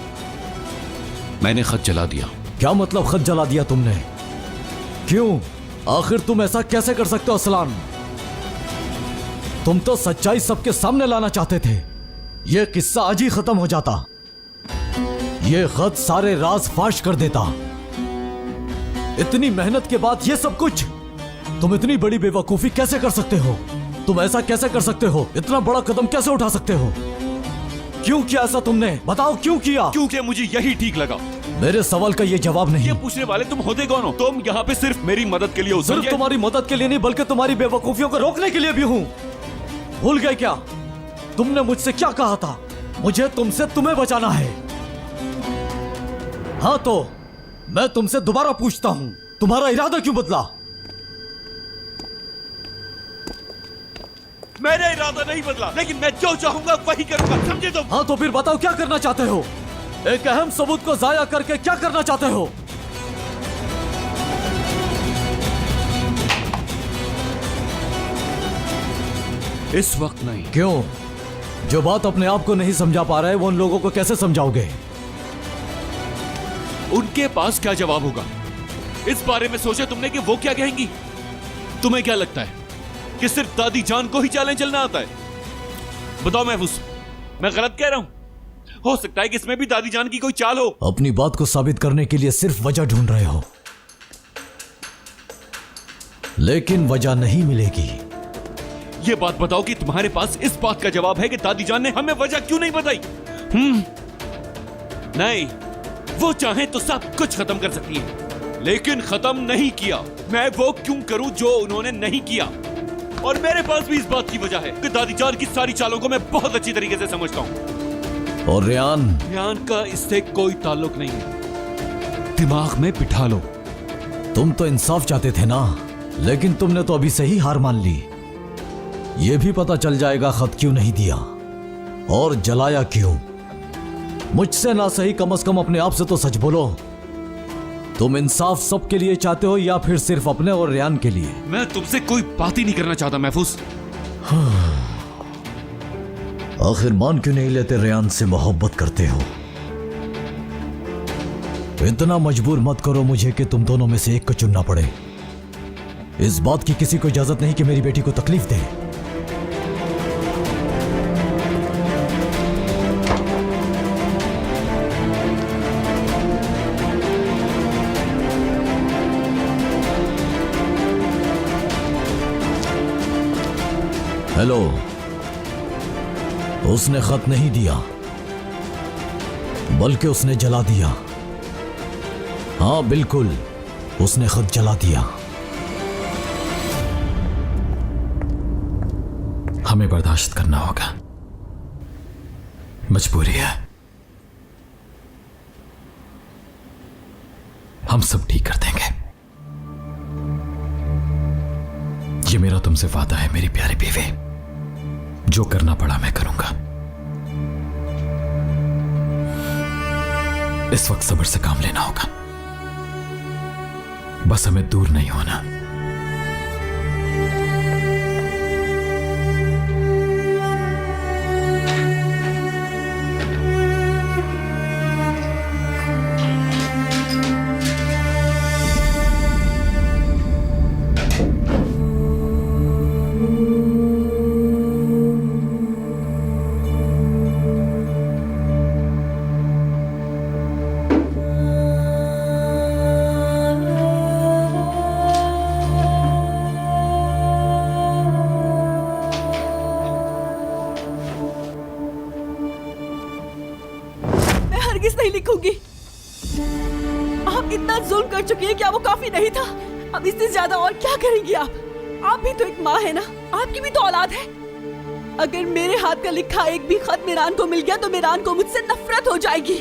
मैंने खत जला दिया। क्या मतलब खत जला दिया तुमने? क्यों? आखिर तुम ऐसा कैसे कर सकते हो असलान? तुम तो सच्चाई सबके सामने लाना चाहते थे। यह किस्सा आज ही खत्म हो जाता। यह खत सारे राज फाश कर देता। इतनी मेहनत के बाद यह सब कुछ? तुम इतनी बड़ी बेवकूफी कैसे कर सकते हो? तुम ऐसा कैसे कर सकते हो? इतना बड़ा कदम कैसे उठा सकते हो? क्यों किया ऐसा तुमने? बताओ क्यों किया? क्योंकि मुझे यही ठीक लगा। मेरे सवाल का ये जवाब नहीं। ये पूछने वाले तुम होते कौन हो? तुम यहाँ पे सिर्फ मेरी मदद के लिए हो। सिर्फ तुम्हारी मदद के लिए नहीं, बल्कि तुम्हारी बेवकूफियों को रोकने के लिए भी हूँ। भूल गए क्या? तुमने मुझसे क्या कहा था? मुझे तुमसे तुम्हें बचाना है। हाँ तो मैं तुमसे दोबारा पूछता हूँ, तुम्हारा इरादा क्यों बदला? मेरा इरादा नहीं बदला, लेकिन मैं जो चाहूंगा वही करूंगा, समझे तुम? हाँ तो फिर बताओ क्या करना चाहते हो? एक अहम सबूत को जाया करके क्या करना चाहते हो? इस वक्त नहीं। क्यों? जो बात अपने आप को नहीं समझा पा रहे वो उन लोगों को कैसे समझाओगे? उनके पास क्या जवाब होगा? इस बारे में सोचा तुमने कि वो क्या कहेंगी? तुम्हें क्या लगता है कि सिर्फ दादी जान को ही चालें चलना आता है? बताओ महफूज, मैं गलत कह रहा हूं? हो सकता है कि इसमें भी दादी जान की कोई चाल हो। अपनी बात को साबित करने के लिए सिर्फ वजह ढूंढ रहे हो, लेकिन वजह नहीं मिलेगी। ये बात बताओ कि तुम्हारे पास इस बात का जवाब है कि दादी जान ने हमें वजह क्यों नहीं बताई? नहीं, वो चाहे तो सब कुछ खत्म कर सकती है, लेकिन खत्म नहीं किया। मैं वो क्यों करूं जो उन्होंने नहीं किया? और मेरे पास भी इस बात की वजह है कि दादी जान की सारी चालों को मैं बहुत अच्छी तरीके से समझता हूं। और रेयान का इससे कोई ताल्लुक नहीं है। दिमाग में बिठा लो। तुम तो इंसाफ चाहते थे ना, लेकिन तुमने तो अभी से ही हार मान ली। यह भी पता चल जाएगा खत क्यों नहीं दिया और जलाया क्यों। मुझसे ना सही, कम से कम अपने आप से तो सच बोलो। तुम इंसाफ सबके लिए चाहते हो या फिर सिर्फ अपने और रेयान के लिए? मैं तुमसे कोई बात ही नहीं करना चाहता महफूज। आखिर मान क्यों नहीं लेते रेयान से मोहब्बत करते हो? इतना मजबूर मत करो मुझे कि तुम दोनों में से एक को चुनना पड़े। इस बात की किसी को इजाजत नहीं कि मेरी बेटी को तकलीफ दे। हेलो, उसने खत नहीं दिया, बल्कि उसने जला दिया। हाँ बिल्कुल, उसने खत जला दिया। हमें बर्दाश्त करना होगा, मजबूरी है। हम सब ठीक कर देंगे। ये मेरा तुमसे वादा है मेरी प्यारी बीवी। जो करना पड़ा मैं करूंगा। इस वक्त सब्र से काम लेना होगा, बस हमें दूर नहीं होना। नहीं लिखूंगी। आप इतना जुल्म कर चुकी हैं, क्या वो काफी नहीं था? अब इससे ज्यादा और क्या करेंगी आप? आप भी तो एक माँ है ना, आपकी भी तो औलाद है। अगर मेरे हाथ का लिखा एक भी खत मीरान को मिल गया तो मीरान को मुझसे नफरत हो जाएगी।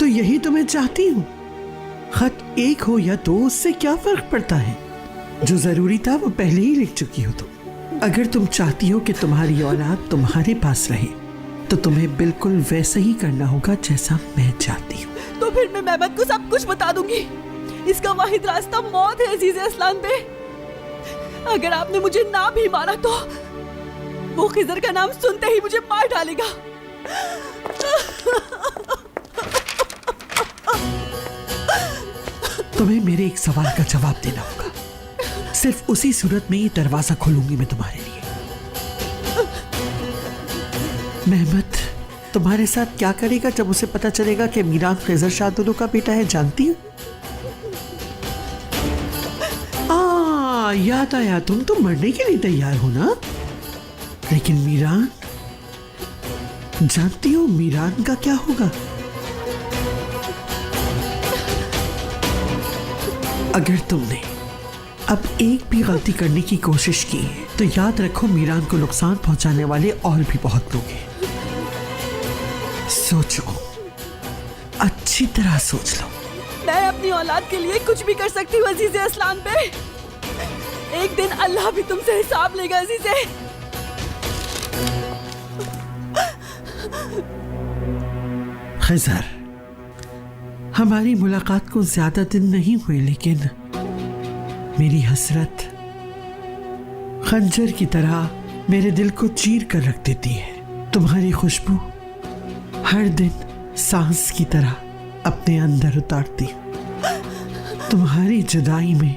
तो यही तो मैं चाहती हूँ। खत एक हो या दो, उससे क्या फर्क पड़ता है? जो जरूरी था वो पहले ही लिख चुकी हो तुम। अगर तुम चाहती हो कि तुम्हारी औलाद तुम्हारे पास रहे तो तुम्हें बिल्कुल वैसा ही करना होगा जैसा मैं चाहती हूँ। तो फिर मैं मेहमत को सब कुछ बता दूंगी। इसका वाहिद रास्ता मौत है अजीज़े असलान पे। अगर आपने मुझे ना भी मारा तो वो खिजर का नाम सुनते ही मुझे मार डालेगा। तुम्हें मेरे एक सवाल का जवाब देना होगा। सिर्फ उसी सूरत में ये दरवाजा खोलूंगी मैं तुम्हारे लिए। मेहमत तुम्हारे साथ क्या करेगा जब उसे पता चलेगा कि मीरान खिजर शाह दोनों का बेटा है? जानती हो? याद आया, तुम तो मरने के लिए तैयार हो ना। लेकिन मीरान, जानती हो मीरान का क्या होगा? अगर तुमने अब एक भी गलती करने की कोशिश की तो याद रखो मीरान को नुकसान पहुंचाने वाले और भी बहुत लोग हैं। सोचो, अच्छी तरह सोच लो। मैं अपनी औलाद के लिए कुछ भी कर सकती हूँ अजीज़े असलान पे। एक दिन अल्लाह भी तुमसे हिसाब लेगा अजीज़े। खिजर, हमारी मुलाकात को ज्यादा दिन नहीं हुए, लेकिन मेरी हसरत खंजर की तरह मेरे दिल को चीर कर रख देती है। तुम्हारी खुशबू हर दिन सांस की तरह अपने अंदर उतारती हूं। तुम्हारी जुदाई में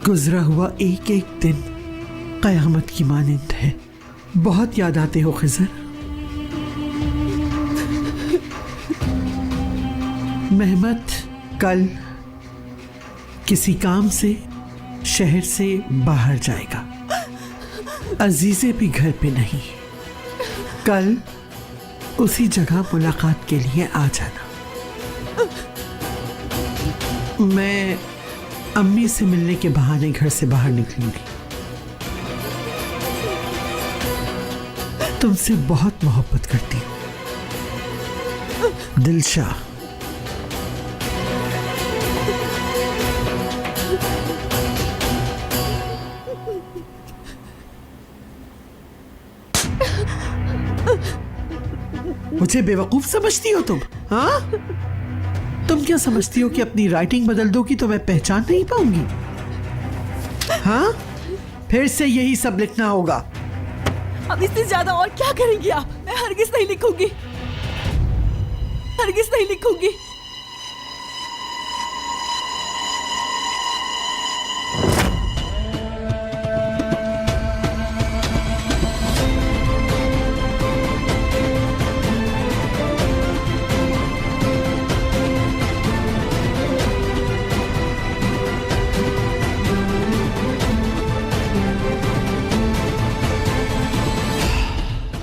गुजरा हुआ एक एक दिन कयामत की मानिंद है। बहुत याद आते हो खिजर। मेहमत कल किसी काम से शहर से बाहर जाएगा। अजीजे भी घर पे नहीं। कल उसी जगह मुलाकात के लिए आ जाना। मैं अम्मी से मिलने के बहाने घर से बाहर निकलूंगी। तुमसे बहुत मोहब्बत करती हूँ दिलशाह। मुझे बेवकूफ समझती हो तुम? हाँ, तुम क्या समझती हो कि अपनी राइटिंग बदल दोगी तो मैं पहचान नहीं पाऊंगी? हाँ, फिर से यही सब लिखना होगा। अब इससे ज्यादा और क्या करेंगी आप? मैं हरगिज नहीं लिखूंगी, हरगिज नहीं लिखूंगी।